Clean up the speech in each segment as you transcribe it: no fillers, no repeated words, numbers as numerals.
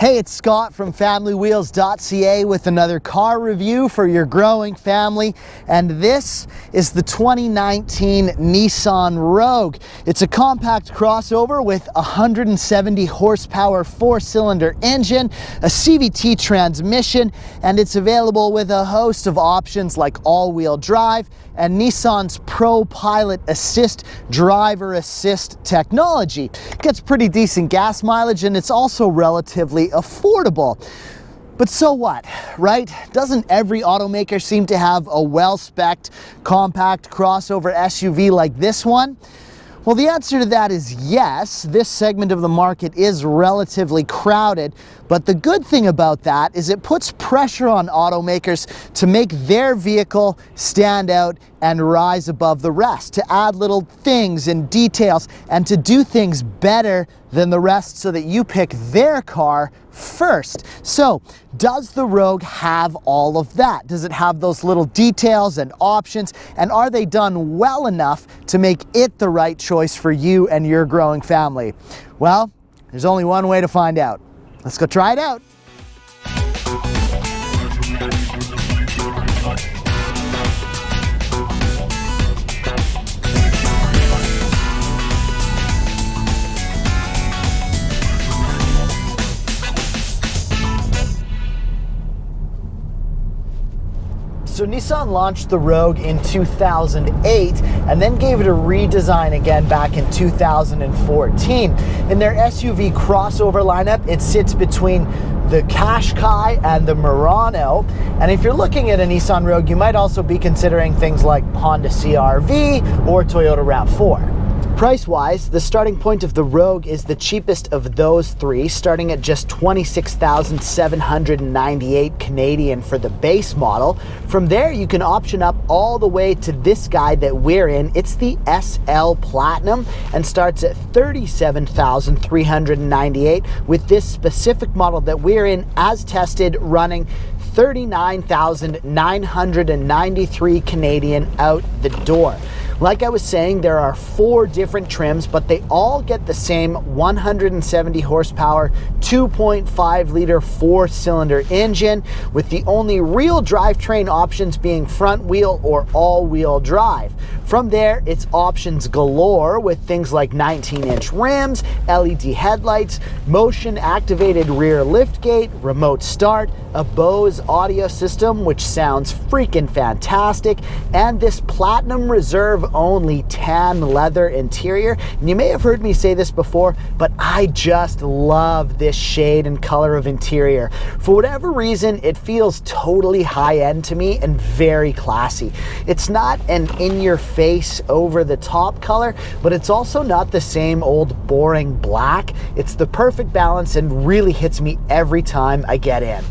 Hey, it's Scott from FamilyWheels.ca with another car review for your growing family, and this is the 2019 Nissan Rogue. It's a compact crossover with a 170 horsepower four-cylinder engine, a CVT transmission, and it's available with a host of options like all-wheel drive and Nissan's Pro Pilot Assist driver assist technology. It gets pretty decent gas mileage, and it's also relatively affordable. But so what, right? Doesn't every automaker seem to have a well-spec'd compact crossover SUV like this one? Well, the answer to that is yes. This segment of the market is relatively crowded, but the good thing about that is it puts pressure on automakers to make their vehicle stand out and rise above the rest, to add little things and details and to do things better than the rest so that you pick their car first. So, does the Rogue have all of that? Does it have those little details and options? And are they done well enough to make it the right choice for you and your growing family? Well, there's only one way to find out. Let's go try it out. So Nissan launched the Rogue in 2008 and then gave it a redesign again back in 2014. In their SUV crossover lineup, it sits between the Qashqai and the Murano. And if you're looking at a Nissan Rogue, you might also be considering things like Honda CR-V or Toyota RAV4. Price-wise, the starting point of the Rogue is the cheapest of those three, starting at just 26,798 Canadian for the base model. From there, you can option up all the way to this guy that we're in. It's the SL Platinum and starts at 37,398 with this specific model that we're in as tested running 39,993 Canadian out the door. Like I was saying, there are 4 different trims, but they all get the same 170 horsepower, 2.5 liter 4-cylinder engine, with the only real drivetrain options being front wheel or all-wheel drive. From there, it's options galore with things like 19-inch rims, LED headlights, motion-activated rear liftgate, remote start, a Bose audio system, which sounds freaking fantastic, and this Platinum Reserve only tan leather interior. And you may have heard me say this before, but I just love this shade and color of interior. For whatever reason, it feels totally high-end to me and very classy. It's not an in-your-face, over-the-top color, but it's also not the same old boring black. It's the perfect balance and really hits me every time I get in.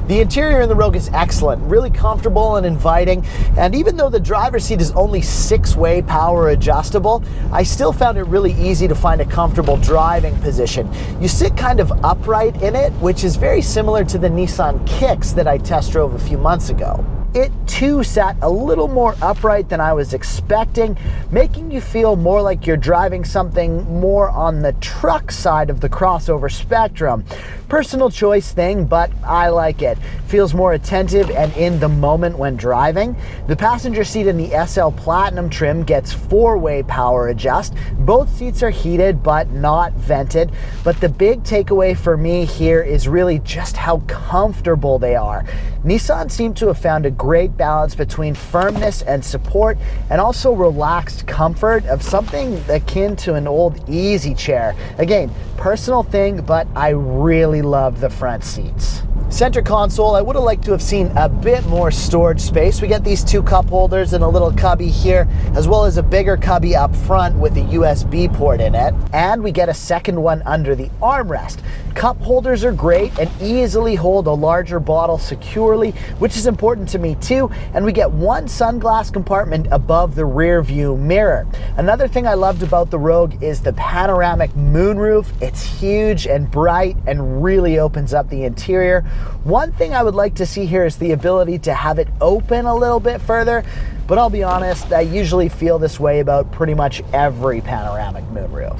The interior in the Rogue is excellent, really comfortable and inviting, and even though the driver's seat is only 6-way power adjustable, I still found it really easy to find a comfortable driving position. You sit kind of upright in it, which is very similar to the Nissan Kicks that I test drove a few months ago. It too sat a little more upright than I was expecting, making you feel more like you're driving something more on the truck side of the crossover spectrum. Personal choice thing, but I like it. Feels more attentive and in the moment when driving. The passenger seat in the SL Platinum trim gets 4-way power adjust. Both seats are heated but not vented, but the big takeaway for me here is really just how comfortable they are. Nissan seemed to have found a great balance between firmness and support and also relaxed comfort of something akin to an old easy chair. Again, personal thing, but I really love the front seats. Center console, I would have liked to have seen a bit more storage space. We get these 2 cup holders and a little cubby here, as well as a bigger cubby up front with a USB port in it. And we get a second one under the armrest. Cup holders are great and easily hold a larger bottle securely, which is important to me too. And we get 1 sunglass compartment above the rear view mirror. Another thing I loved about the Rogue is the panoramic moonroof. It's huge and bright and really opens up the interior. One thing I would like to see here is the ability to have it open a little bit further, but I'll be honest, I usually feel this way about pretty much every panoramic moonroof.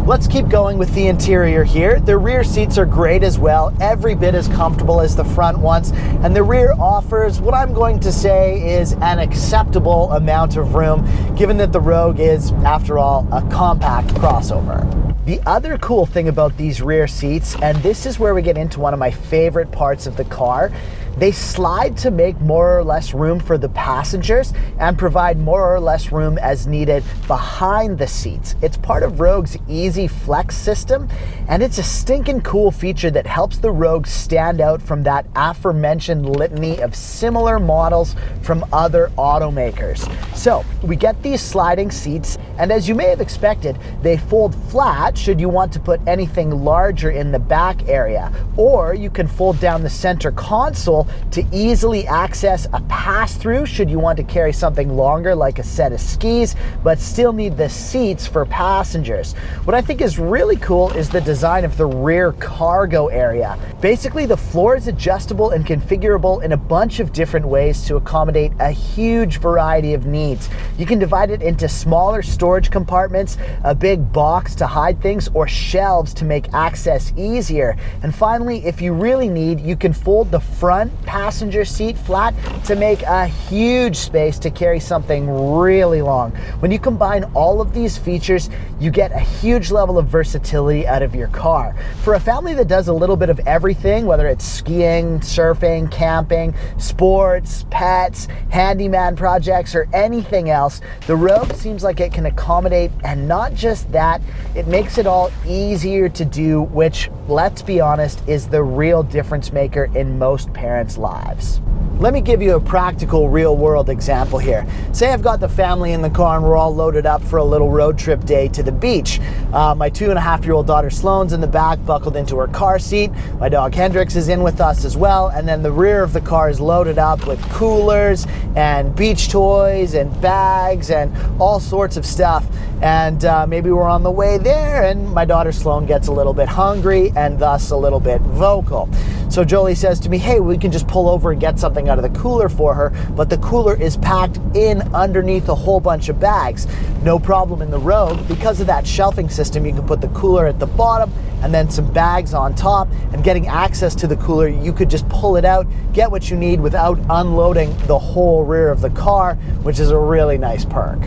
Let's keep going with the interior here. The rear seats are great as well, every bit as comfortable as the front ones, and the rear offers what I'm going to say is an acceptable amount of room, given that the Rogue is, after all, a compact crossover. The other cool thing about these rear seats, and this is where we get into one of my favorite parts of the car, they slide to make more or less room for the passengers and provide more or less room as needed behind the seats. It's part of Rogue's Easy Flex system, and it's a stinking cool feature that helps the Rogue stand out from that aforementioned litany of similar models from other automakers. So we get these sliding seats, and as you may have expected, they fold flat should you want to put anything larger in the back area, or you can fold down the center console to easily access a pass-through should you want to carry something longer like a set of skis, but still need the seats for passengers. What I think is really cool is the design of the rear cargo area. Basically, the floor is adjustable and configurable in a bunch of different ways to accommodate a huge variety of needs. You can divide it into smaller storage compartments, a big box to hide things, or shelves to make access easier. And finally, if you really need, you can fold the front passenger seat flat to make a huge space to carry something really long. When you combine all of these features, you get a huge level of versatility out of your car. For a family that does a little bit of everything, whether it's skiing, surfing, camping, sports, pets, handyman projects, or anything else, the Rogue seems like it can accommodate, and not just that, it makes it all easier to do, which, let's be honest, is the real difference maker in most parents' lives. Let me give you a practical real-world example here. Say I've got the family in the car and we're all loaded up for a little road trip day to the beach. My 2.5-year-old daughter Sloane's in the back, buckled into her car seat. My dog Hendrix is in with us as well, and then the rear of the car is loaded up with coolers and beach toys and bags and all sorts of stuff. And maybe we're on the way there and my daughter Sloane gets a little bit hungry and thus a little bit vocal. So Jolie says to me, hey, we can just pull over and get something out of the cooler for her, but the cooler is packed in underneath a whole bunch of bags. No problem in the Rogue. Because of that shelving system, you can put the cooler at the bottom and then some bags on top, and getting access to the cooler, you could just pull it out, get what you need without unloading the whole rear of the car, which is a really nice perk.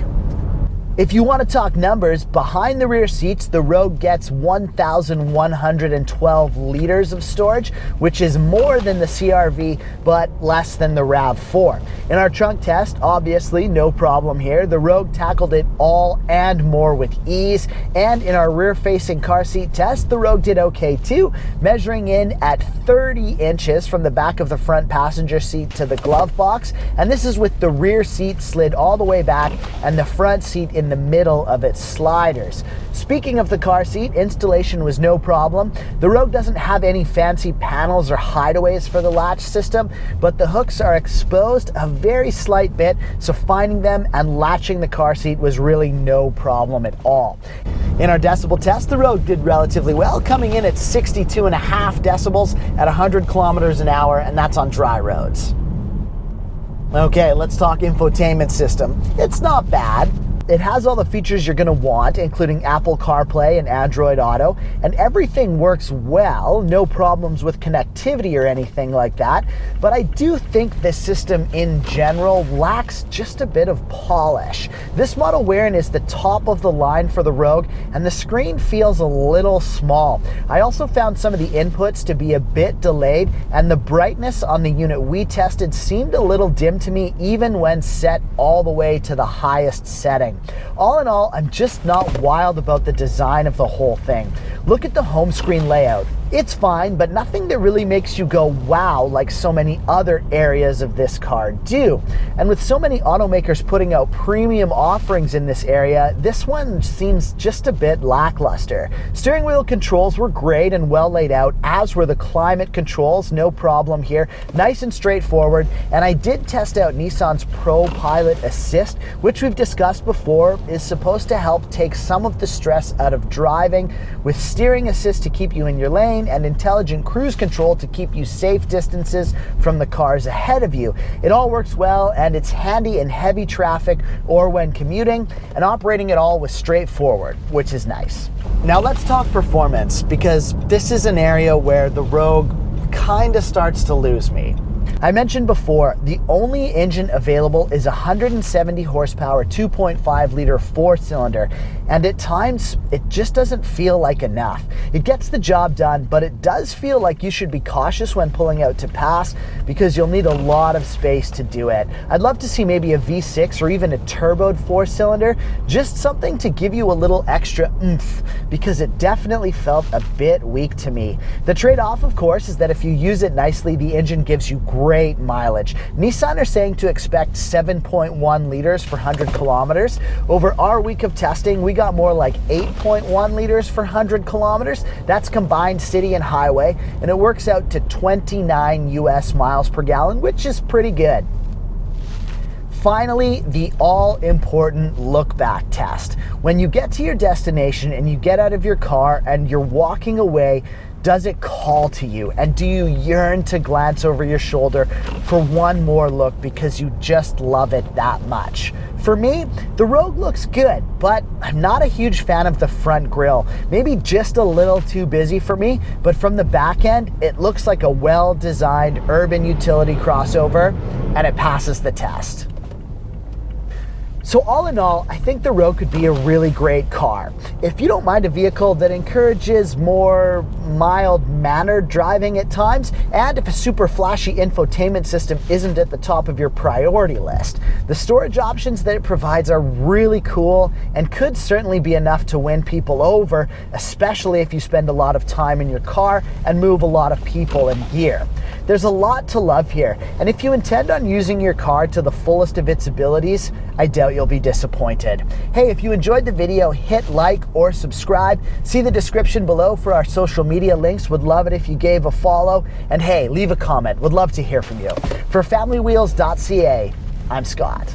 If you want to talk numbers, behind the rear seats, the Rogue gets 1,112 liters of storage, which is more than the CR-V, but less than the RAV4. In our trunk test, obviously, no problem here. The Rogue tackled it all and more with ease. And in our rear-facing car seat test, the Rogue did okay too, measuring in at 30 inches from the back of the front passenger seat to the glove box. And this is with the rear seat slid all the way back and the front seat in the middle of its sliders. Speaking of the car seat, installation was no problem. The Rogue doesn't have any fancy panels or hideaways for the latch system, but the hooks are exposed a very slight bit, so finding them and latching the car seat was really no problem at all. In our decibel test, the Rogue did relatively well, coming in at 62.5 decibels at 100 kilometers an hour, and that's on dry roads. Okay, let's talk infotainment system. It's not bad. It has all the features you're going to want, including Apple CarPlay and Android Auto, and everything works well, no problems with connectivity or anything like that. But I do think the system in general lacks just a bit of polish. This model wearing is the top of the line for the Rogue, and the screen feels a little small. I also found some of the inputs to be a bit delayed, and the brightness on the unit we tested seemed a little dim to me, even when set all the way to the highest setting. All in all, I'm just not wild about the design of the whole thing. Look at the home screen layout. It's fine, but nothing that really makes you go wow like so many other areas of this car do. And with so many automakers putting out premium offerings in this area, this one seems just a bit lackluster. Steering wheel controls were great and well laid out, as were the climate controls, no problem here. Nice and straightforward. And I did test out Nissan's Pro Pilot Assist, which we've discussed before, is supposed to help take some of the stress out of driving, with steering assist to keep you in your lane, lane and intelligent cruise control to keep you safe distances from the cars ahead of you. It all works well, and it's handy in heavy traffic or when commuting, and operating it all was straightforward, which is nice. Now let's talk performance, because this is an area where the Rogue kind of starts to lose me. I mentioned before, the only engine available is a 170 horsepower, 2.5 liter 4-cylinder, and at times it just doesn't feel like enough. It gets the job done, but it does feel like you should be cautious when pulling out to pass, because you'll need a lot of space to do it. I'd love to see maybe a V6 or even a turboed 4-cylinder, just something to give you a little extra oomph, because it definitely felt a bit weak to me. The trade-off, of course, is that if you use it nicely, the engine gives you great mileage. Nissan are saying to expect 7.1 liters for 100 kilometers. Over our week of testing, we got more like 8.1 liters for 100 kilometers. That's combined city and highway, and it works out to 29 US miles per gallon, which is pretty good. Finally, the all-important look-back test. When you get to your destination and you get out of your car and you're walking away, does it call to you? And do you yearn to glance over your shoulder for one more look because you just love it that much? For me, the Rogue looks good, but I'm not a huge fan of the front grille. Maybe just a little too busy for me, but from the back end, it looks like a well-designed urban utility crossover, and it passes the test. So all in all, I think the Rogue could be a really great car. If you don't mind a vehicle that encourages more mild-mannered driving at times, and if a super flashy infotainment system isn't at the top of your priority list, the storage options that it provides are really cool and could certainly be enough to win people over, especially if you spend a lot of time in your car and move a lot of people and gear. There's a lot to love here, and if you intend on using your car to the fullest of its abilities, I doubt you'll be disappointed. Hey, if you enjoyed the video, hit like or subscribe. See the description below for our social media links. Would love it if you gave a follow. And hey, leave a comment. Would love to hear from you. For familywheels.ca, I'm Scott.